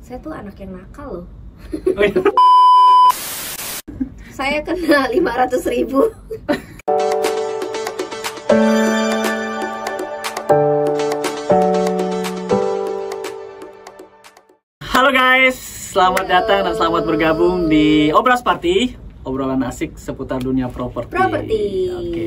Saya tuh anak yang nakal loh. Oh, iya. Saya kena 500.000. Halo guys, selamat Halo. datang dan selamat bergabung di Obras Party, obrolan asik seputar dunia properti. Oke.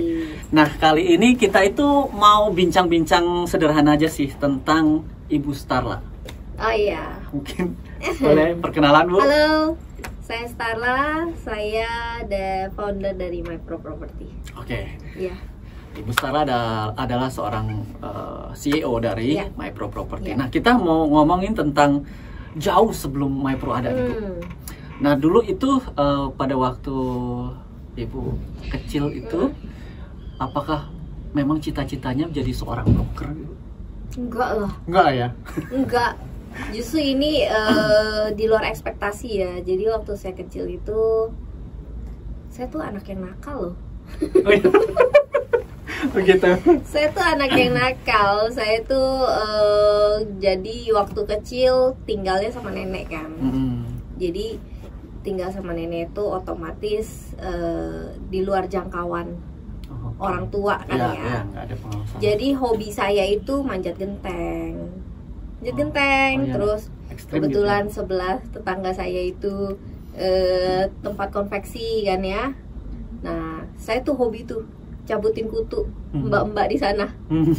Nah, kali ini kita itu mau bincang-bincang sederhana aja sih tentang Ibu Starla. Oh iya. Mungkin boleh perkenalan, Bu? Halo, saya Starla. Saya the founder dari MyPro Property. Oke. Iya. Ibu Starla adalah seorang CEO dari Iya. MyPro Property. Iya. Nah, kita mau ngomongin tentang jauh sebelum MyPro ada itu. Nah, dulu itu pada waktu Ibu kecil itu, apakah memang cita-citanya menjadi seorang broker? Enggak lah. Enggak ya? Enggak. Justru ini di luar ekspektasi ya. Jadi waktu saya kecil itu, saya tuh anak yang nakal loh. Oh, iya. Begitu. Saya tuh anak yang nakal. Saya tuh jadi waktu kecil tinggalnya sama nenek kan. Jadi tinggal sama nenek itu otomatis di luar jangkauan orang tua kan ya. Iya, nggak ada pengawasan. Jadi hobi saya itu manjat genteng. Manjat genteng, iya. terus Ekstrim kebetulan gitu. sebelah tetangga saya itu tempat konveksi kan ya. Nah, saya tuh hobi tuh cabutin kutu mbak-mbak di sana.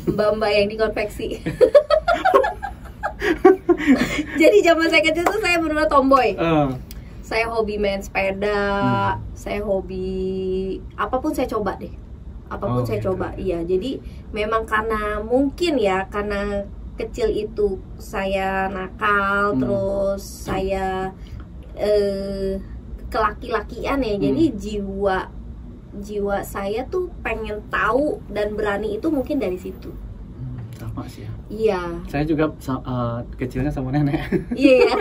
Mbak-mbak yang di konveksi. Jadi zaman saya kecil tuh saya benar-benar tomboy. Saya hobi main sepeda, saya hobi apapun saya coba deh. Apapun saya gitu. coba. Iya, jadi memang karena mungkin ya karena kecil itu saya nakal, terus saya kelaki-lakian ya. Jadi jiwa saya tuh pengen tahu dan berani itu mungkin dari situ. Sama sih ya. Iya. Saya juga kecilnya sama nenek. Iya.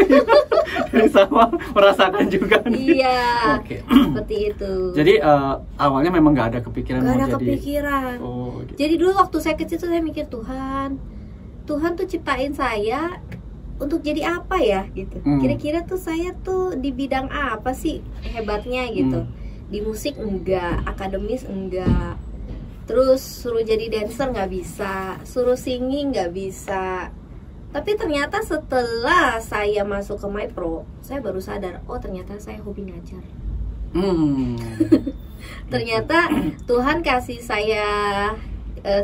Sama merasakan juga nih. Iya. Oke. Seperti itu. Jadi awalnya memang nggak ada kepikiran Gak mau ada jadi. kepikiran. Oh, gitu. Jadi dulu waktu saya kecil tuh saya mikir Tuhan tuh ciptain saya untuk jadi apa ya gitu. Kira-kira tuh saya tuh di bidang apa sih hebatnya gitu. Di musik enggak, akademis enggak. Terus suruh jadi dancer nggak bisa, suruh singing nggak bisa. Tapi ternyata setelah saya masuk ke MyPro, saya baru sadar, oh ternyata saya hobi ngajar. Ternyata Tuhan kasih saya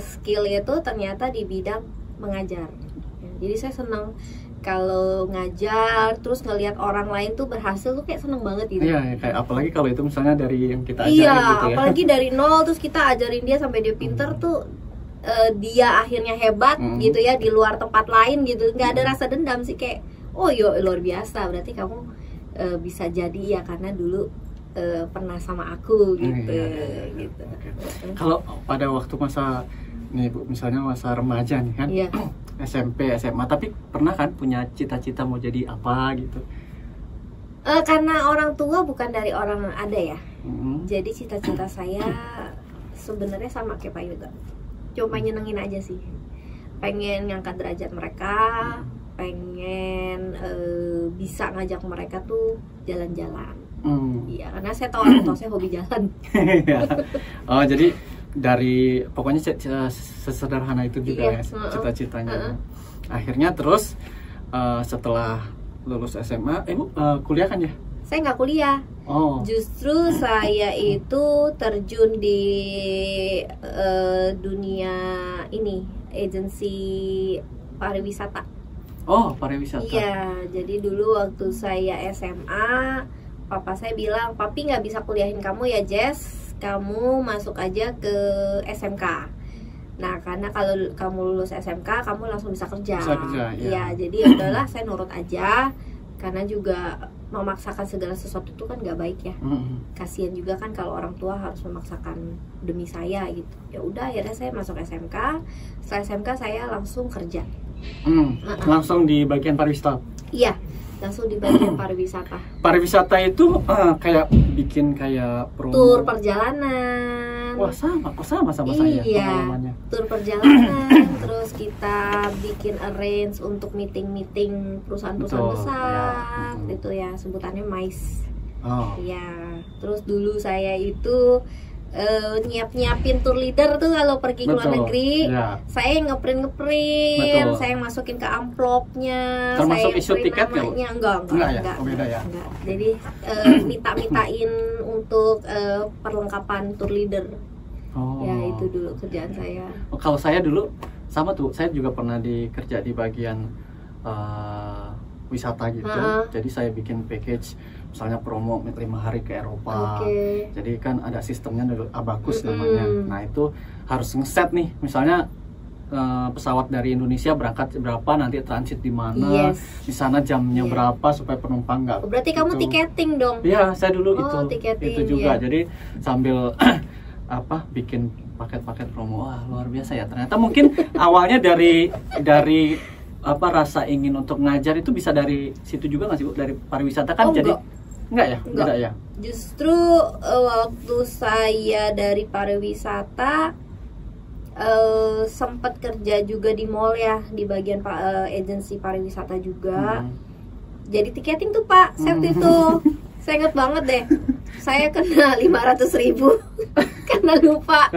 skill itu ternyata di bidang mengajar. Jadi saya senang kalau ngajar, terus ngelihat orang lain tuh berhasil tuh kayak seneng banget gitu. Iya, kayak apalagi kalau itu misalnya dari yang kita ajarin Iya, gitu ya. apalagi dari nol terus kita ajarin dia sampai dia pinter tuh dia akhirnya hebat gitu ya di luar tempat lain gitu. Nggak ada rasa dendam sih, kayak oh yo luar biasa, berarti kamu bisa jadi ya karena dulu pernah sama aku gitu. Gitu. Okay. Kalau pada waktu masa nih Bu, misalnya masa remaja nih kan, Iya. SMP, SMA, tapi pernah kan punya cita-cita mau jadi apa gitu? Karena orang tua bukan dari orang yang ada ya. Jadi cita-cita saya sebenarnya sama kayak Pak Yuda. Cuma nyenengin aja sih. Pengen ngangkat derajat mereka, pengen bisa ngajak mereka tuh jalan-jalan. Iya, karena saya tahu orang tua saya hobi jalan. Oh, jadi dari pokoknya sesederhana itu juga Iya, ya cita-citanya. Akhirnya terus setelah lulus SMA, Bu kuliah kan ya? Saya nggak kuliah. Oh. Justru saya itu terjun di dunia ini, agensi pariwisata. Oh, pariwisata. Iya, jadi dulu waktu saya SMA, papa saya bilang, papi nggak bisa kuliahin kamu ya Jess, kamu masuk aja ke SMK. Nah, karena kalau kamu lulus SMK, kamu langsung bisa kerja. Bisa kerja, ya. Iya, jadi ya udahlah saya nurut aja, karena juga memaksakan segala sesuatu itu kan nggak baik ya. Kasian juga kan kalau orang tua harus memaksakan demi saya gitu. Ya udah, akhirnya saya masuk SMK. Setelah SMK saya langsung kerja. Langsung di bagian pariwisata. Iya, langsung di bagian pariwisata. Pariwisata itu kayak bikin kayak tur perjalanan. Wah sama saya pengalamannya. Tur perjalanan, terus kita bikin arrange untuk meeting perusahaan-perusahaan besar, itu ya sebutannya MICE. Ya, terus dulu saya itu nyiapin tour leader tuh kalau pergi ke luar negeri, saya ngeprint, saya masukin ke amplopnya. Termasuk saya isu tiket namanya. Enggak. Beda ya. Enggak. Jadi mintain untuk perlengkapan tour leader. Ya itu dulu kerjaan saya. Kalau saya dulu sama tuh, saya juga pernah kerja di bagian wisata gitu. Jadi saya bikin package, misalnya promo 5 hari ke Eropa. Jadi kan ada sistemnya dulu, Abacus namanya. Nah itu harus ngeset nih, misalnya pesawat dari Indonesia berangkat berapa, nanti transit di mana, di sana jamnya berapa supaya penumpang nggak. Berarti kamu tiketing dong? Iya, saya dulu tiketing, itu juga. Jadi sambil bikin paket-paket promo. Wah, luar biasa ya. Ternyata mungkin awalnya dari rasa ingin untuk ngajar itu bisa dari situ juga nggak sih Bu? Dari pariwisata kan jadi enggak ya? Beda ya? Justru waktu saya dari pariwisata sempat kerja juga di mall ya, di bagian agensi pariwisata juga. Jadi tiketing tuh Pak, safety itu. Saya inget banget deh, saya kena 500.000 karena lupa.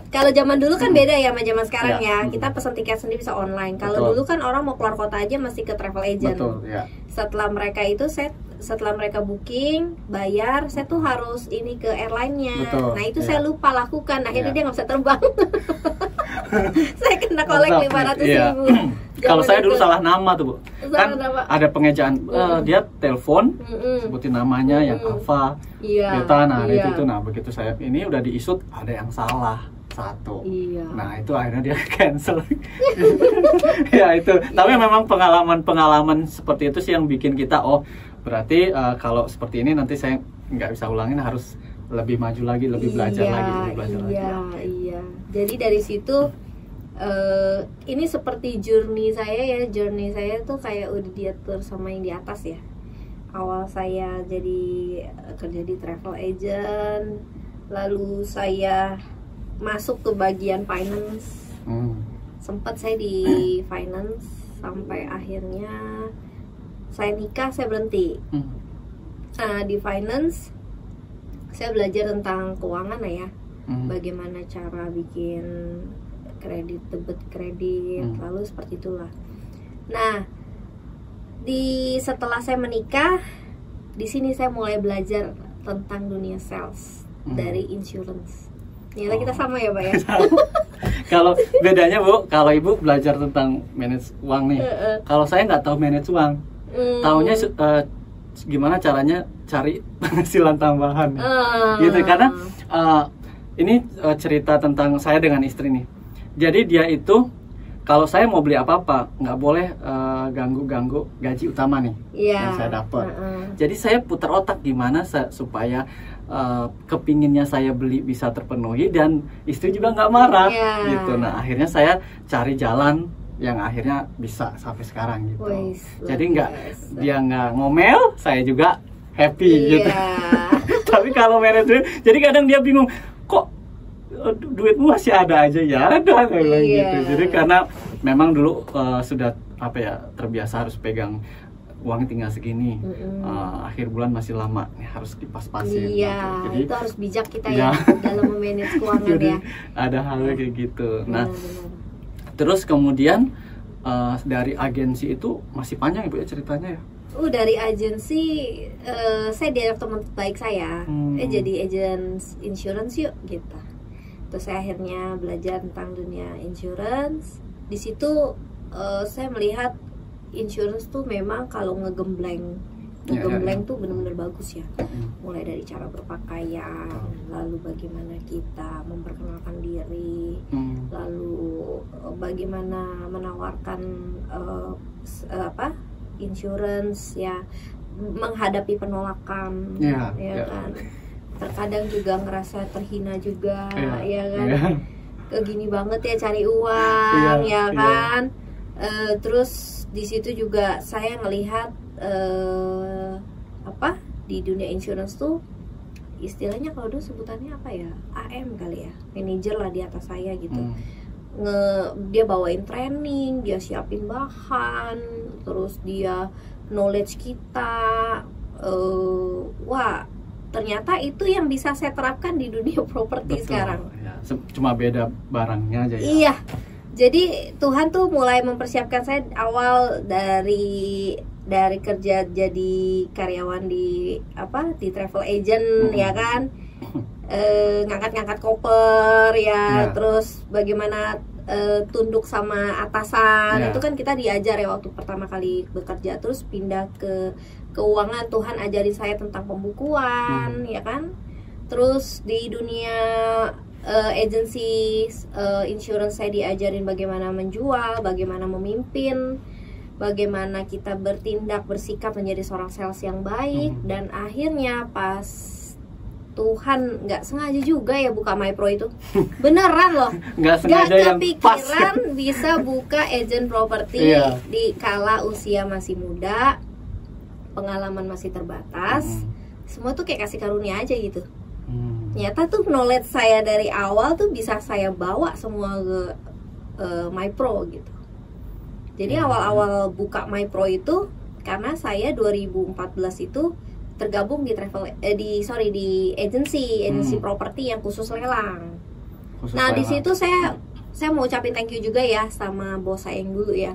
Kalau zaman dulu kan beda ya sama zaman sekarang ya. Kita pesan tiket sendiri bisa online. Kalau dulu kan orang mau keluar kota aja mesti ke travel agent. Setelah mereka booking, bayar, saya tuh harus ini ke airline-nya. Nah itu saya lupa lakukan, akhirnya dia nggak bisa terbang. Saya kena kolek 500.000. Kalau saya dulu salah nama tuh Bu, kan ada pengejaan, dia telepon, sebutin namanya yang Alfa, Beta, itu. Nah begitu saya ini udah diisut, ada yang salah satu. Nah itu akhirnya dia cancel. Ya itu. Tapi memang pengalaman seperti itu sih yang bikin kita berarti kalau seperti ini nanti saya nggak bisa ulangin, harus lebih maju lagi, lebih belajar lagi. Iya. Jadi dari situ ini seperti journey saya tuh kayak udah diatur sama yang di atas ya. Awal saya jadi kerja di travel agent, lalu saya masuk ke bagian finance. Sempat saya di finance sampai akhirnya saya nikah, saya berhenti. Nah di finance saya belajar tentang keuangan ya, bagaimana cara bikin debit kredit, lalu seperti itulah. Nah, setelah saya menikah, di sini saya mulai belajar tentang dunia sales dari insurance. Ternyata kita sama ya, Pak ya. Kalau bedanya Bu, kalau Ibu belajar tentang manage uang nih, kalau saya nggak tahu manage uang, taunya gimana caranya cari penghasilan tambahan, gitu. Karena ini cerita tentang saya dengan istri nih. Jadi dia itu kalau saya mau beli apa-apa nggak boleh ganggu gaji utama nih yang saya dapat. Jadi saya putar otak gimana supaya kepinginnya saya beli bisa terpenuhi dan istri juga nggak marah gitu. Nah akhirnya saya cari jalan yang akhirnya bisa sampai sekarang gitu. Jadi dia nggak ngomel, saya juga happy gitu. Tapi kalau manajer, jadi kadang dia bingung, kok duitmu masih ada aja ya, ada gitu. Jadi karena memang dulu sudah terbiasa harus pegang uangnya tinggal segini, akhir bulan masih lama, harus dipas-pasin. Jadi itu harus bijak kita ya dalam memanage keuangan. Jadi, ya. Ada hal kayak gitu. Nah, terus kemudian dari agensi itu masih panjang Ibu ya ceritanya ya? Dari agensi saya diajak teman baik saya, jadi agent insurance yuk gitu. Terus saya akhirnya belajar tentang dunia insurance. Di situ saya melihat insurance tuh memang kalau ngegembleng tuh benar-benar bagus ya. Mulai dari cara berpakaian, lalu bagaimana kita memperkenalkan diri, lalu bagaimana menawarkan insurance ya, menghadapi penolakan, kan. Terkadang juga ngerasa terhina juga, ya kan. Gini banget ya cari uang, ya kan. Terus di situ juga saya ngelihat apa di dunia insurance tuh istilahnya kalau dulu sebutannya apa ya, AM kali ya, manajer lah di atas saya gitu. Dia bawain training, dia siapin bahan, terus dia knowledge kita. Wah, ternyata itu yang bisa saya terapkan di dunia properti sekarang. Ya. Cuma beda barangnya aja ya. Iya. Jadi Tuhan tuh mulai mempersiapkan saya awal dari kerja jadi karyawan di travel agent ya kan, ngangkat-ngangkat koper ya, terus bagaimana tunduk sama atasan, itu kan kita diajar ya waktu pertama kali bekerja. Terus pindah ke keuangan, Tuhan ajarin saya tentang pembukuan ya kan. Terus di dunia agency insurance saya diajarin bagaimana menjual, bagaimana memimpin, bagaimana kita bertindak, bersikap menjadi seorang sales yang baik. Dan akhirnya pas Tuhan nggak sengaja juga ya buka MyPro itu, beneran loh, nggak kepikiran bisa buka agent properti di kala usia masih muda, pengalaman masih terbatas, semua tuh kayak kasih karunia aja gitu. Nyata tuh knowledge saya dari awal tuh bisa saya bawa semua ke MyPro gitu. Jadi awal-awal buka MyPro itu karena saya 2014 itu tergabung di di agency properti yang khusus lelang. Di situ saya mau ucapin thank you juga ya sama bos saya yang dulu ya.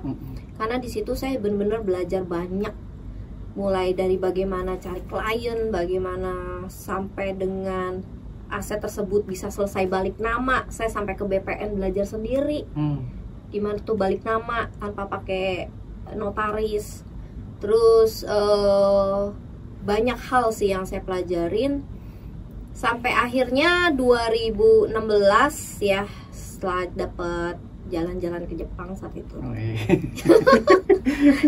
Karena di situ saya benar-benar belajar banyak, mulai dari bagaimana cari klien, bagaimana sampai dengan aset tersebut bisa selesai balik nama. Saya sampai ke BPN belajar sendiri. Gimana tuh balik nama tanpa pakai notaris. Terus banyak hal sih yang saya pelajarin sampai akhirnya 2016 ya, setelah dapat jalan-jalan ke Jepang saat itu.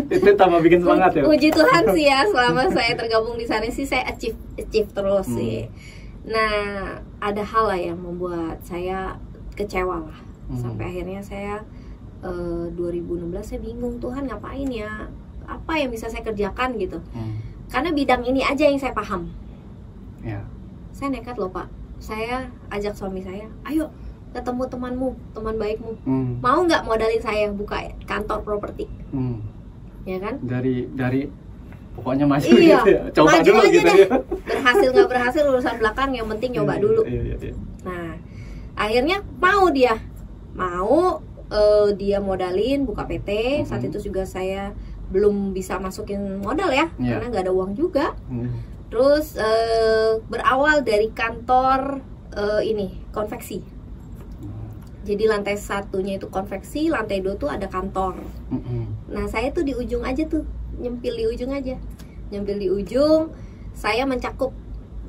Itu tambah bikin semangat ya. Puji Tuhan sih ya, selama saya tergabung di sana sih saya achieve terus sih. Nah, ada hal lah yang membuat saya kecewa lah. Sampai akhirnya saya 2016 saya bingung, Tuhan ngapain ya? Apa yang bisa saya kerjakan gitu? Karena bidang ini aja yang saya paham. Saya nekat loh Pak. Saya ajak suami saya, ayo ketemu temanmu, teman baikmu, mau nggak modalin saya buka kantor properti? Ya kan? Dari pokoknya maju gitu ya. Coba maju dulu gitu deh. Ya. Berhasil nggak berhasil urusan belakang, yang penting nyoba dulu. Nah, akhirnya mau dia modalin buka PT. Saat itu juga saya belum bisa masukin modal ya, karena nggak ada uang juga. Terus berawal dari kantor konveksi. Jadi lantai satunya itu konveksi, lantai 2 tuh ada kantor. Nah saya tuh di ujung aja tuh, nyempil di ujung. Saya mencakup,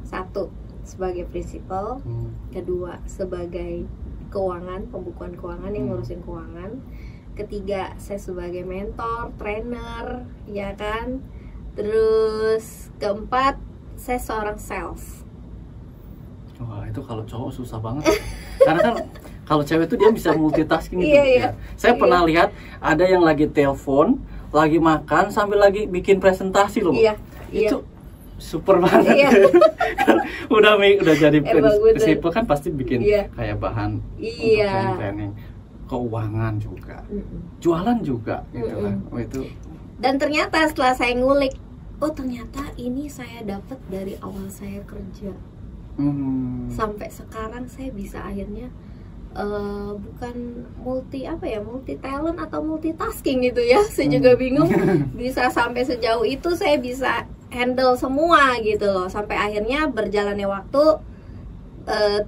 1 sebagai prinsipal, 2 sebagai keuangan, pembukuan keuangan yang ngurusin keuangan, 3 saya sebagai mentor, trainer, ya kan. Terus 4 saya seorang sales. Wah, itu kalau cowok susah banget. Karena kan kalau cewek itu dia bisa multitasking gitu. Saya pernah lihat ada yang lagi telepon, lagi makan sambil lagi bikin presentasi loh. Itu super banget. udah jadi prinsipal kan pasti bikin kayak bahan untuk training. Keuangan juga, jualan juga gitu kan. Itu. Dan ternyata setelah saya ngulik, oh ternyata ini saya dapat dari awal saya kerja. Sampai sekarang saya bisa akhirnya bukan multi talent atau multitasking gitu ya. Saya juga bingung bisa sampai sejauh itu, saya bisa handle semua gitu loh. Sampai akhirnya berjalannya waktu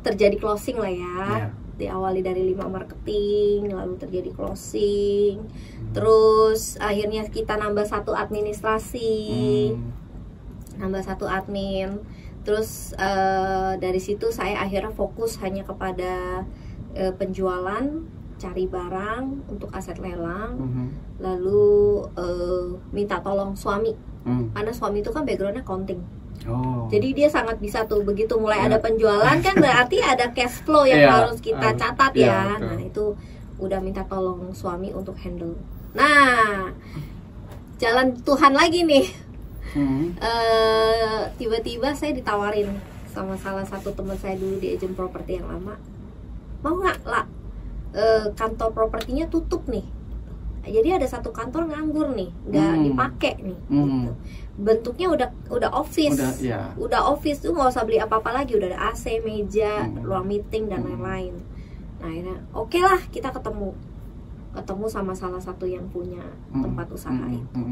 terjadi closing lah ya. Diawali dari 5 marketing, lalu terjadi closing, terus akhirnya kita nambah 1 administrasi, nambah 1 admin. Terus dari situ saya akhirnya fokus hanya kepada penjualan, cari barang untuk aset lelang, lalu minta tolong suami, karena suami itu kan backgroundnya accounting. Jadi dia sangat bisa tuh, begitu mulai ada penjualan kan berarti ada cash flow yang harus kita catat ya. Nah itu udah minta tolong suami untuk handle. Nah jalan Tuhan lagi nih, Tiba-tiba saya ditawarin sama salah satu teman saya dulu di agent properti yang lama, mau nggak lah, kantor propertinya tutup nih, jadi ada satu kantor nganggur nih, nggak dipakai nih, gitu. Bentuknya udah office, udah office tuh nggak usah beli apa-apa lagi, udah ada AC, meja, ruang meeting dan lain-lain. Nah akhirnya oke lah, kita ketemu sama salah satu yang punya tempat usaha itu.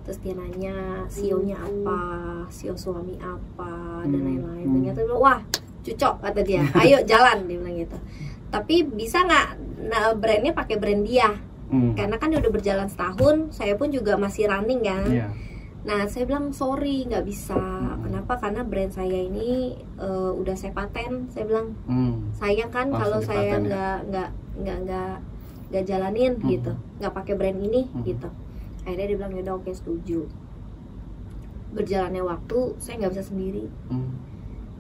Terus dia nanya CEO-nya apa, CEO suami apa, dan lain-lain. Ternyata dia bilang, wah cocok kata dia, ayo jalan, dia bilang gitu. Tapi bisa nggak brandnya pakai brand dia? Karena kan dia udah berjalan setahun, saya pun juga masih running kan. Nah saya bilang sorry nggak bisa. Kenapa? Karena brand saya ini udah saya paten. Saya bilang sayang kan kalau saya nggak jalanin gitu, nggak pakai brand ini gitu. Akhirnya dia bilang yaudah oke, setuju. Berjalannya waktu saya nggak bisa sendiri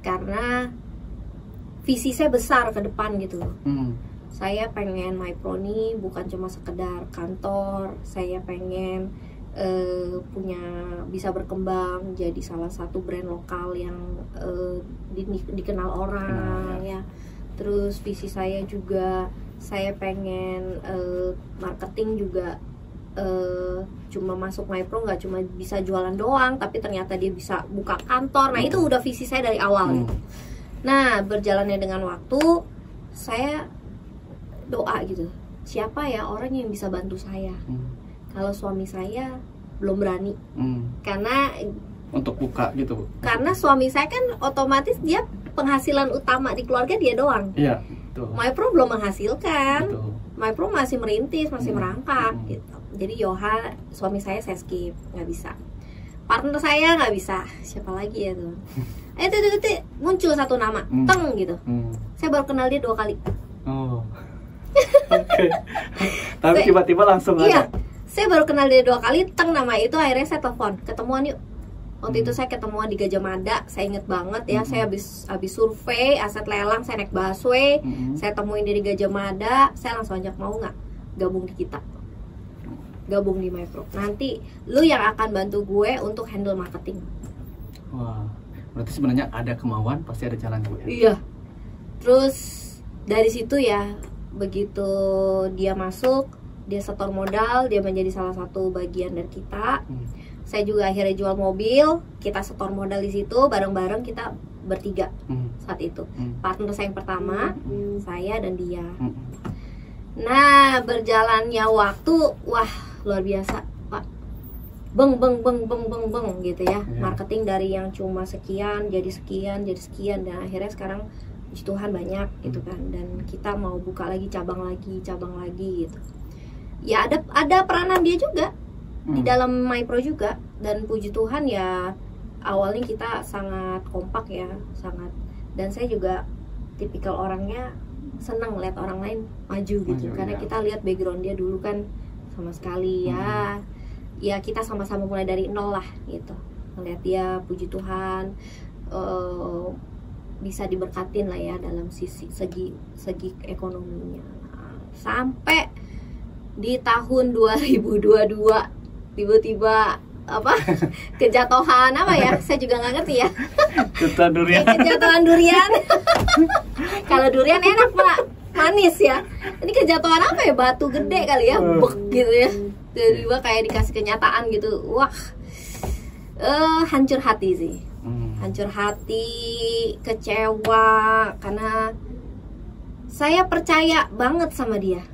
karena visi saya besar ke depan gitu loh. Saya pengen MyPro ini bukan cuma sekedar kantor, saya pengen punya, bisa berkembang jadi salah satu brand lokal yang dikenal orang ya. Terus visi saya juga, saya pengen marketing juga cuma masuk MyPro nggak cuma bisa jualan doang, tapi ternyata dia bisa buka kantor. Nah itu udah visi saya dari awal gitu. Nah berjalannya dengan waktu, saya doa gitu, siapa ya orang yang bisa bantu saya kalau suami saya belum berani. Karena untuk buka gitu. Karena suami saya kan otomatis dia penghasilan utama di keluarga dia doang. Iya, betul. MyPro belum menghasilkan. Betul. MyPro masih merintis, masih merangkak gitu. Jadi Yoha, suami saya skip, nggak bisa. Partner saya nggak bisa. Siapa lagi ya tuh? Itu muncul satu nama, teng gitu. Saya baru kenal dia 2 kali. Oh. Oke. Tapi tiba-tiba langsung iya, ada. saya baru kenal dia 2 kali, teng nama itu. Akhirnya saya telepon, ketemuan yuk. Waktu itu saya ketemuan di Gajah Mada, saya inget banget ya. Saya habis survei aset lelang, saya naik busway, saya temuin dia di Gajah Mada. Saya langsung ajak, mau nggak gabung di kita, gabung di MyPro. Nanti lu yang akan bantu gue untuk handle marketing. Wah, berarti sebenarnya ada kemauan, pasti ada jalan juga. Iya. Terus dari situ ya, begitu dia masuk, dia setor modal, dia menjadi salah satu bagian dari kita. Saya juga akhirnya jual mobil, kita setor modal di situ, bareng-bareng kita bertiga saat itu. Partner saya yang pertama, saya dan dia. Nah, berjalannya waktu, wah luar biasa, Pak. Beng gitu ya. Marketing dari yang cuma sekian, jadi sekian, dan akhirnya sekarang puji Tuhan banyak gitu kan. Dan kita mau buka lagi cabang lagi gitu. Ya ada peranan dia juga di dalam MyPro juga, dan puji Tuhan ya awalnya kita sangat kompak ya, sangat, dan saya juga tipikal orangnya senang lihat orang lain maju gitu, karena kita lihat background dia dulu kan sama sekali ya kita sama-sama mulai dari nol lah gitu, melihat dia puji Tuhan bisa diberkatin lah ya dalam segi ekonominya. Sampai di tahun 2022 tiba-tiba kejatuhan apa ya, saya juga nggak ngerti ya. Kejatuhan durian. Kalau durian enak Pak, manis ya. Ini kejatuhan apa ya, batu gede kali ya, bek gitu ya. Tiba-tiba kayak dikasih kenyataan gitu. Wah, hancur hati sih. Hancur hati, kecewa, karena saya percaya banget sama dia.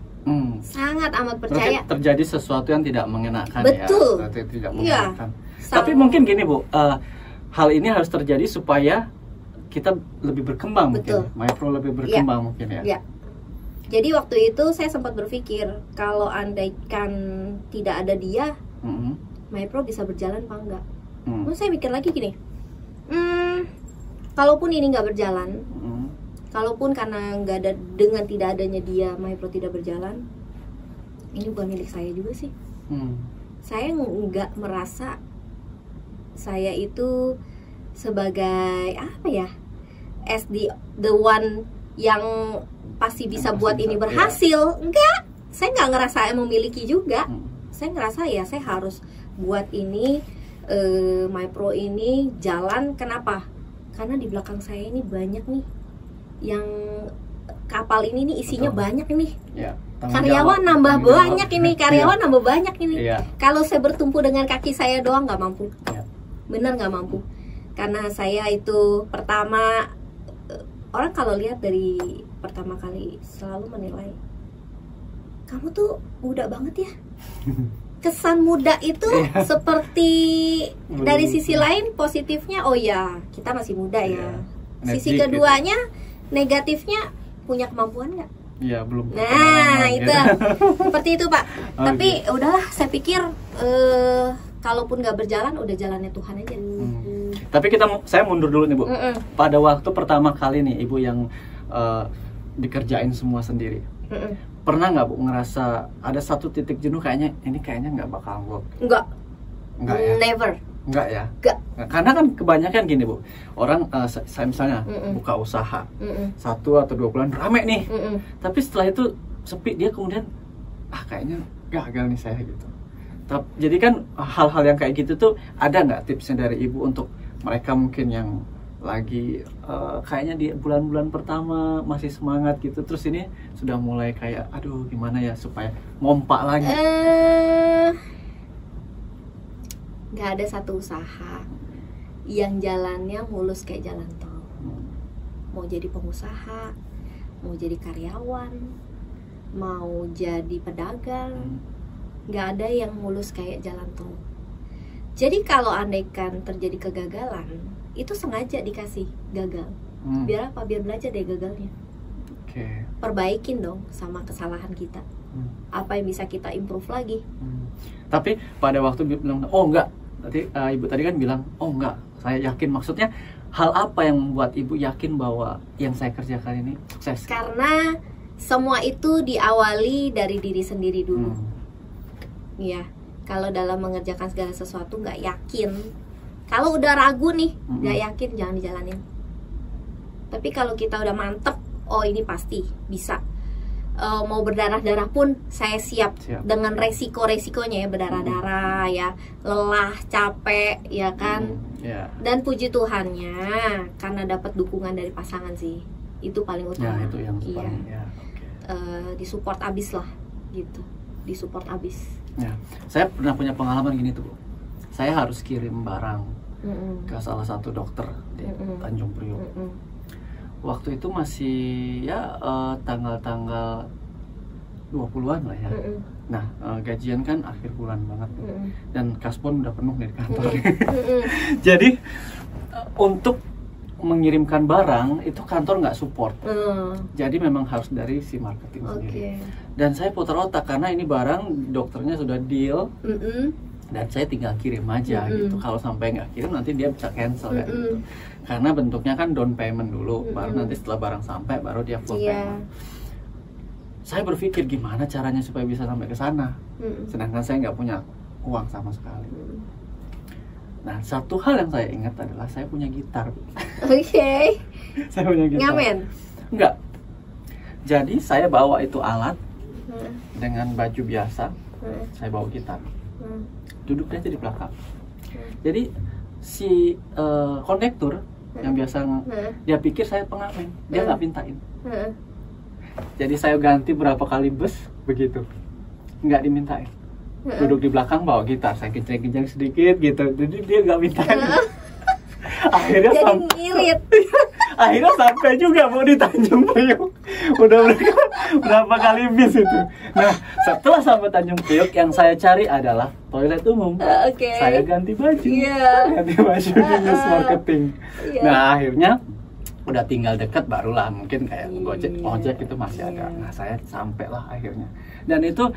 Sangat amat percaya. Berarti terjadi sesuatu yang tidak mengenakan. Betul. Ya. Berarti tidak mengenakan. Tapi mungkin gini Bu, hal ini harus terjadi supaya kita lebih berkembang. Betul. Mungkin MyPro lebih berkembang mungkin ya. Jadi waktu itu saya sempat berpikir, kalau andaikan tidak ada dia, MyPro bisa berjalan apa enggak? Terus saya mikir lagi gini, kalaupun ini nggak berjalan, kalaupun karena nggak ada, dengan tidak adanya dia MyPro tidak berjalan, ini bukan milik saya juga sih. Saya nggak merasa saya itu sebagai apa ya, as the one yang pasti bisa buat ini berhasil. Enggak, saya nggak ngerasa memiliki juga. Saya ngerasa ya saya harus buat ini My Pro ini jalan. Kenapa? Karena di belakang saya ini banyak nih yang kapal ini nih isinya banyak nih. Ya, karyawan nambah banyak ini, karyawan nambah banyak ini. Iya. Kalau saya bertumpu dengan kaki saya doang nggak mampu. Iya. Bener nggak mampu. Karena saya itu pertama, orang kalau lihat dari pertama kali selalu menilai, kamu tuh muda banget ya. Kesan muda itu seperti dari sisi lain positifnya, oh ya kita masih muda ya. Sisi keduanya negatifnya, punya kemampuan nggak? Iya, belum. Nah itu seperti itu Pak. Tapi udahlah, saya pikir kalaupun nggak berjalan, udah jalannya Tuhan aja. Tapi saya mundur dulu nih Bu. Pada waktu pertama kali nih Ibu yang dikerjain semua sendiri, pernah nggak Bu ngerasa ada satu titik jenuh, kayaknya nggak bakal work? Enggak ya? Never. Enggak ya? Enggak. Karena kan kebanyakan gini Bu, orang saya misalnya buka usaha 1 atau 2 bulan rame nih, tapi setelah itu sepi, dia kemudian kayaknya gagal nih saya gitu. Jadi kan hal-hal yang kayak gitu tuh, ada nggak tipsnya dari Ibu untuk mereka mungkin yang lagi kayaknya di bulan-bulan pertama masih semangat gitu, terus ini sudah mulai kayak aduh gimana ya supaya ngompak lagi? Nggak ada satu usaha yang jalannya mulus kayak jalan tol. Mau jadi pengusaha, mau jadi karyawan, mau jadi pedagang, nggak ada yang mulus kayak jalan tol. Jadi kalau andaikan terjadi kegagalan, itu sengaja dikasih gagal. Biar apa? Biar belajar dari gagalnya. Perbaikin dong sama kesalahan kita. Apa yang bisa kita improve lagi. Tapi pada waktu bilang, oh enggak, Ibu tadi kan bilang, oh enggak, saya yakin. Maksudnya hal apa yang membuat Ibu yakin bahwa yang saya kerjakan ini sukses? Karena semua itu diawali dari diri sendiri dulu. Iya, kalau dalam mengerjakan segala sesuatu nggak yakin, kalau udah ragu nih, nggak yakin, jangan dijalanin. Tapi kalau kita udah mantep, oh ini pasti bisa. Mau berdarah-darah pun saya siap. Dengan resiko-resikonya ya, berdarah-darah ya, lelah, capek ya kan. Dan puji Tuhannya karena dapat dukungan dari pasangan sih, itu paling utama. Itu yang paling, disupport abis lah gitu, disupport abis. Saya pernah punya pengalaman gini tuh Bu. Saya harus kirim barang ke salah satu dokter di Tanjung Priok. Waktu itu masih ya tanggal-tanggal 20-an lah ya. Nah, gajian kan akhir bulan banget. Dan kaspon udah penuh di kantor. Jadi untuk mengirimkan barang itu kantor nggak support. Jadi memang harus dari si marketing sendiri. Dan saya putar otak karena ini barang dokternya sudah deal. Dan saya tinggal kirim aja gitu. Kalau sampai nggak kirim nanti dia bisa cancel kan gitu. Karena bentuknya kan down payment dulu, baru nanti setelah barang sampai baru dia full payment. Saya berpikir gimana caranya supaya bisa sampai ke sana. Sedangkan saya nggak punya uang sama sekali. Nah, satu hal yang saya ingat adalah saya punya gitar. Saya punya gitar. Ngamen? Enggak. Jadi saya bawa itu alat dengan baju biasa. Saya bawa gitar. Duduk aja di belakang. Jadi si kondektur yang biasa dia pikir saya pengamen, dia nggak mintain. Jadi saya ganti berapa kali bus begitu, nggak dimintain. Duduk di belakang bawa gitar, saya kenceng-kenceng sedikit gitu, jadi dia nggak mintain. Akhirnya jadi ngirit. Akhirnya sampai juga mau di Tanjung Priok. Udah berapa kali bis itu. Nah, setelah sampai Tanjung Priok, yang saya cari adalah toilet umum. Saya ganti baju, ganti baju dinas marketing. Nah, akhirnya udah tinggal dekat, barulah mungkin kayak ojek itu masih ada. Nah, saya sampailah akhirnya. Dan itu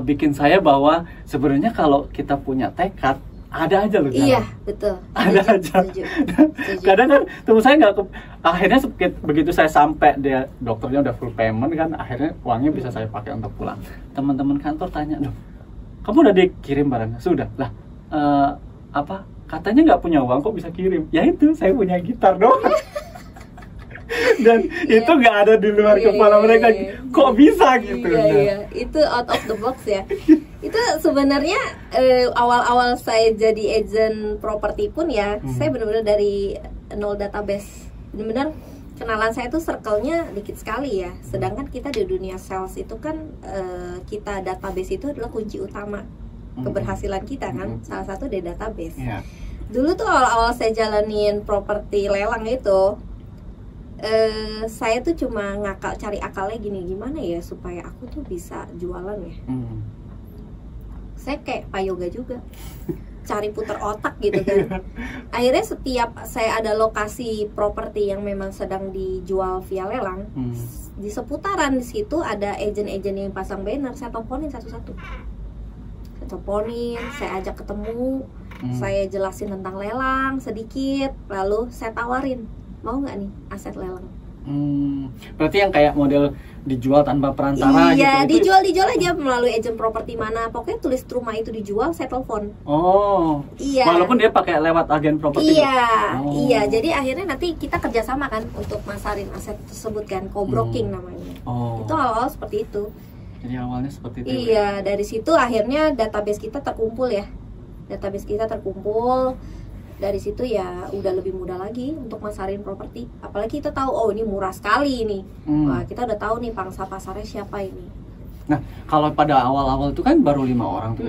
bikin saya bahwa sebenarnya kalau kita punya tekad, ada aja loh jalan. Iya, betul. Ada aja. Kadang kan temen saya nggak akhirnya begitu saya sampai, dia dokternya udah full payment kan, akhirnya uangnya bisa saya pakai untuk pulang. Teman-teman kantor tanya, "Loh, kamu udah dikirim barangnya?" "Sudah." "Lah, apa? Katanya nggak punya uang, kok bisa kirim?" "Ya itu, saya punya gitar doang." Dan itu nggak ada di luar kepala mereka. Kok bisa gitu? Itu out of the box ya. Itu sebenarnya awal-awal saya jadi agent properti pun ya, saya benar-benar dari nol database. Benar-benar kenalan saya tuh circle-nya dikit sekali ya. Sedangkan kita di dunia sales itu kan kita database itu adalah kunci utama keberhasilan kita kan. Salah satu dari database. Dulu tuh awal-awal saya jalanin properti lelang itu, saya tuh cuma cari akalnya gini, gimana ya supaya aku tuh bisa jualan ya. Saya kayak Pak Yoga juga, cari putar otak gitu kan. Akhirnya setiap saya ada lokasi properti yang memang sedang dijual via lelang, di seputaran di situ ada agen-agen yang pasang banner, saya teleponin satu-satu. Saya teleponin, saya ajak ketemu, saya jelasin tentang lelang sedikit, lalu saya tawarin, mau nggak nih aset lelang? Berarti yang kayak model dijual tanpa perantara gitu? Iya, dijual aja melalui agent properti mana. Pokoknya tulis rumah itu dijual, saya telepon. Oh, iya. Walaupun dia pakai lewat agen properti. Iya, iya. Jadi akhirnya nanti kita kerjasama kan untuk masarin aset tersebut kan, co-broking namanya. Itu awal-awal seperti itu. Jadi awalnya seperti itu. Iya, dari situ akhirnya database kita terkumpul ya. Database kita terkumpul. Dari situ ya udah lebih mudah lagi untuk masarin properti. Apalagi kita tahu, oh ini murah sekali ini. Wah, kita udah tahu nih pangsa pasarnya siapa ini. Nah, kalau pada awal-awal itu kan baru 5 orang tuh.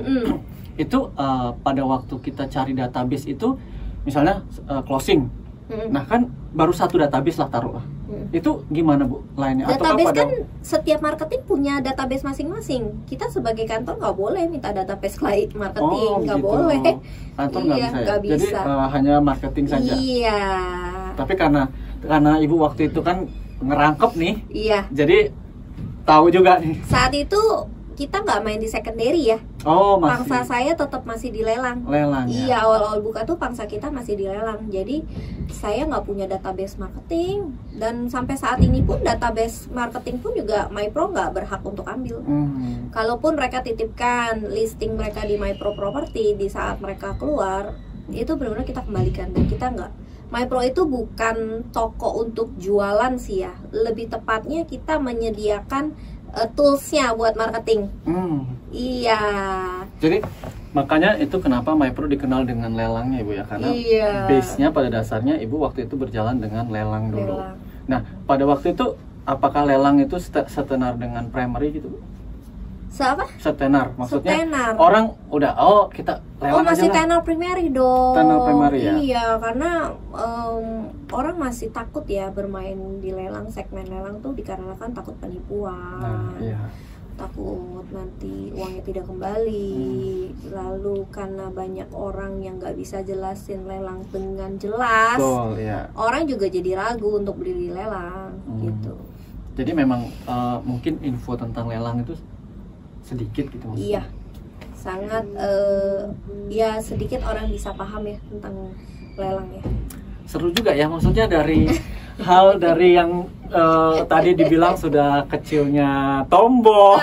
Itu pada waktu kita cari database itu, misalnya closing. Nah kan baru satu database lah taruh. Itu gimana Bu lainnya? Database kan setiap marketing punya database masing-masing. Kita sebagai kantor nggak boleh minta database klien marketing, nggak boleh. Kantor nggak bisa ya? Bisa. Jadi hanya marketing saja. Iya. Tapi karena Ibu waktu itu kan ngerangkep nih. Iya. Jadi tahu juga nih. Saat itu kita nggak main di secondary ya. Oh, masih. Pangsa saya tetap masih di lelang. Lelang ya. Iya, awal-awal buka tuh pangsa kita masih di lelang. Jadi saya nggak punya database marketing, dan sampai saat ini pun database marketing pun juga MyPro nggak berhak untuk ambil. Kalaupun mereka titipkan listing mereka di MyPro Property, di saat mereka keluar itu benar-benar kita kembalikan, dan kita nggak. MyPro itu bukan toko untuk jualan sih ya. Lebih tepatnya kita menyediakan toolsnya buat marketing. Iya. Jadi makanya itu kenapa MyPro dikenal dengan lelangnya Ibu ya, karena base-nya pada dasarnya Ibu waktu itu berjalan dengan lelang dulu. Nah, pada waktu itu apakah lelang itu setenar dengan primary gitu Bu? Apa? Setenar, maksudnya setenar. Orang udah kita lelang masih aja tenar primary dong. Tenar primary ya? Iya, karena orang masih takut ya bermain di lelang, segmen lelang tuh dikarenakan takut penipuan. Takut nanti uangnya tidak kembali. Lalu karena banyak orang yang nggak bisa jelasin lelang dengan jelas, orang juga jadi ragu untuk beli di lelang gitu. Jadi memang mungkin info tentang lelang itu sedikit gitu maksudnya. Iya, sangat ya sedikit orang bisa paham ya tentang lelang ya. Seru juga ya, maksudnya dari hal dari yang tadi dibilang sudah kecilnya tomboy,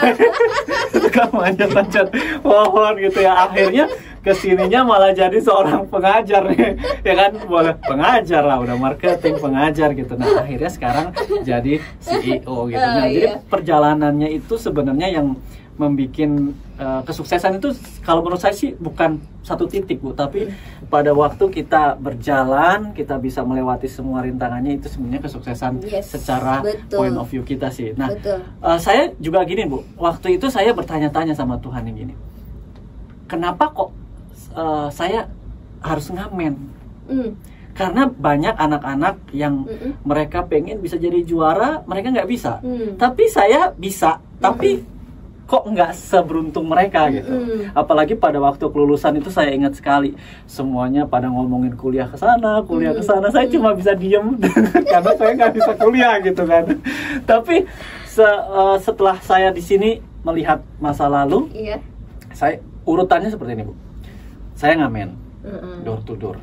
suka manjat-manjat pohon gitu ya, akhirnya kesininya malah jadi seorang pengajar nih, ya kan, boleh pengajar lah, udah marketing pengajar gitu. Nah akhirnya sekarang jadi CEO gitu. Nah jadi perjalanannya itu sebenarnya yang membikin kesuksesan itu kalau menurut saya sih bukan satu titik Bu, tapi pada waktu kita berjalan kita bisa melewati semua rintangannya, itu sebenarnya kesuksesan secara point of view kita sih. Nah saya juga gini Bu, waktu itu saya bertanya-tanya sama Tuhan yang gini, kenapa kok saya harus ngamen? Karena banyak anak-anak yang mereka pengen bisa jadi juara, mereka nggak bisa. Tapi saya bisa, tapi kok nggak seberuntung mereka gitu. Apalagi pada waktu kelulusan itu saya ingat sekali, semuanya pada ngomongin kuliah ke sana, kuliah ke sana. Saya cuma bisa diem karena saya nggak bisa kuliah gitu kan. Tapi setelah saya di sini melihat masa lalu, saya urutannya seperti ini Bu. Saya ngamen door to door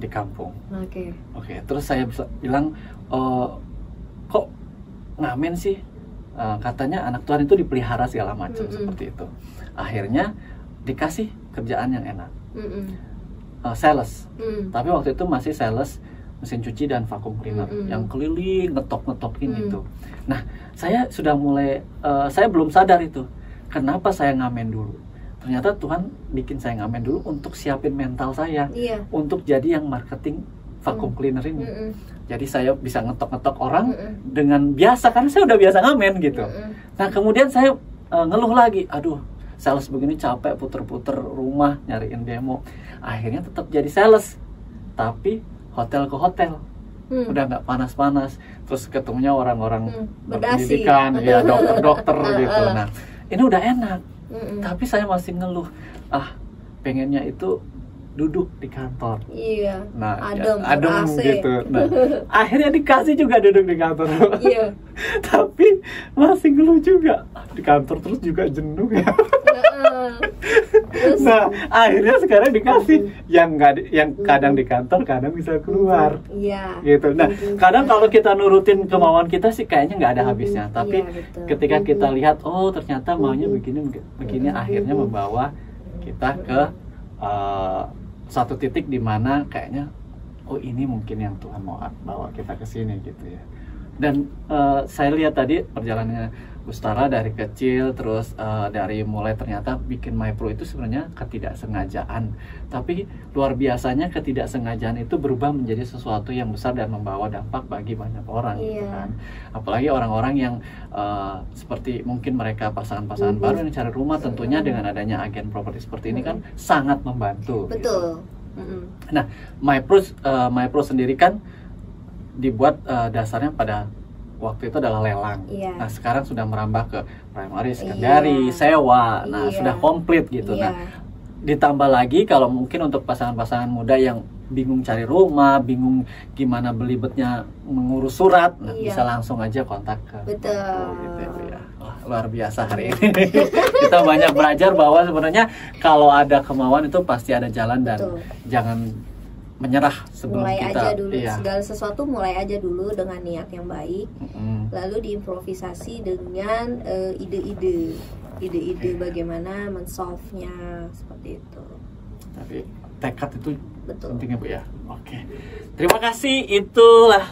di kampung. Oke. Terus saya bisa bilang, kok ngamen sih? Katanya anak Tuhan itu dipelihara segala macam seperti itu. Akhirnya dikasih kerjaan yang enak, sales. Tapi waktu itu masih sales mesin cuci dan vakum cleaner yang keliling ngetok-ngetokin itu. Nah saya sudah mulai, saya belum sadar itu kenapa saya ngamen dulu. ternyata Tuhan bikin saya ngamen dulu untuk siapin mental saya, untuk jadi yang marketing vacuum cleaner ini. Jadi saya bisa ngetok-ngetok orang dengan biasa, karena saya udah biasa ngamen gitu. Nah kemudian saya ngeluh lagi, aduh sales begini capek, puter-puter rumah nyariin demo. Akhirnya tetap jadi sales, tapi hotel ke hotel. Udah nggak panas-panas, terus ketemunya orang-orang berpendidikan, ya dokter-dokter gitu. Nah ini udah enak, tapi saya masih ngeluh, pengennya itu duduk di kantor. Nah, adem gitu. Nah, akhirnya dikasih juga duduk di kantor. Tapi masih ngeluh juga. Di kantor terus juga jenuh ya. Nah, akhirnya sekarang dikasih yang kadang di kantor, kadang bisa keluar. Gitu. Nah, kadang kalau kita nurutin kemauan kita sih kayaknya nggak ada habisnya. Tapi ketika kita lihat, oh ternyata maunya begini, akhirnya membawa kita ke satu titik di mana kayaknya oh ini mungkin yang Tuhan mau bawa kita ke sini gitu ya. Dan saya lihat tadi perjalanannya Gustara dari kecil, terus dari mulai ternyata bikin MyPro itu sebenarnya ketidaksengajaan, tapi luar biasanya ketidaksengajaan itu berubah menjadi sesuatu yang besar dan membawa dampak bagi banyak orang gitu kan. Apalagi orang-orang yang seperti mungkin mereka pasangan-pasangan baru yang cari rumah, tentunya dengan adanya agen properti seperti ini kan sangat membantu. Betul. Gitu. Nah, MyPro sendiri kan dibuat dasarnya pada waktu itu adalah lelang. Nah sekarang sudah merambah ke primary, secondary, sewa. Nah sudah komplit gitu. Nah ditambah lagi kalau mungkin untuk pasangan-pasangan muda yang bingung cari rumah, bingung gimana belibetnya mengurus surat, nah bisa langsung aja kontak ke gitu ya. Wah, luar biasa hari ini. Kita banyak belajar bahwa sebenarnya kalau ada kemauan itu pasti ada jalan, dan jangan menyerah sebelum mulai kita aja dulu. Segala sesuatu mulai aja dulu dengan niat yang baik, lalu diimprovisasi dengan ide-ide bagaimana mensolve-nya seperti itu. Tapi tekad itu pentingnya Bu ya. Oke. Terima kasih, itulah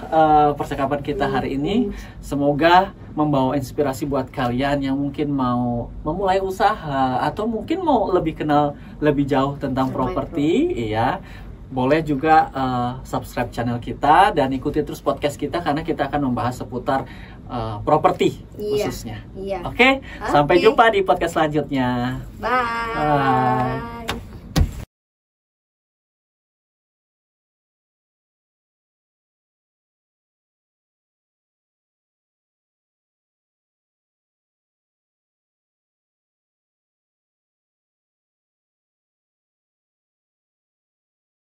percakapan kita hari ini. Semoga membawa inspirasi buat kalian yang mungkin mau memulai usaha atau mungkin mau lebih kenal lebih jauh tentang properti, ya. Boleh juga subscribe channel kita dan ikuti terus podcast kita, karena kita akan membahas seputar properti khususnya. Oke, sampai jumpa di podcast selanjutnya. Bye.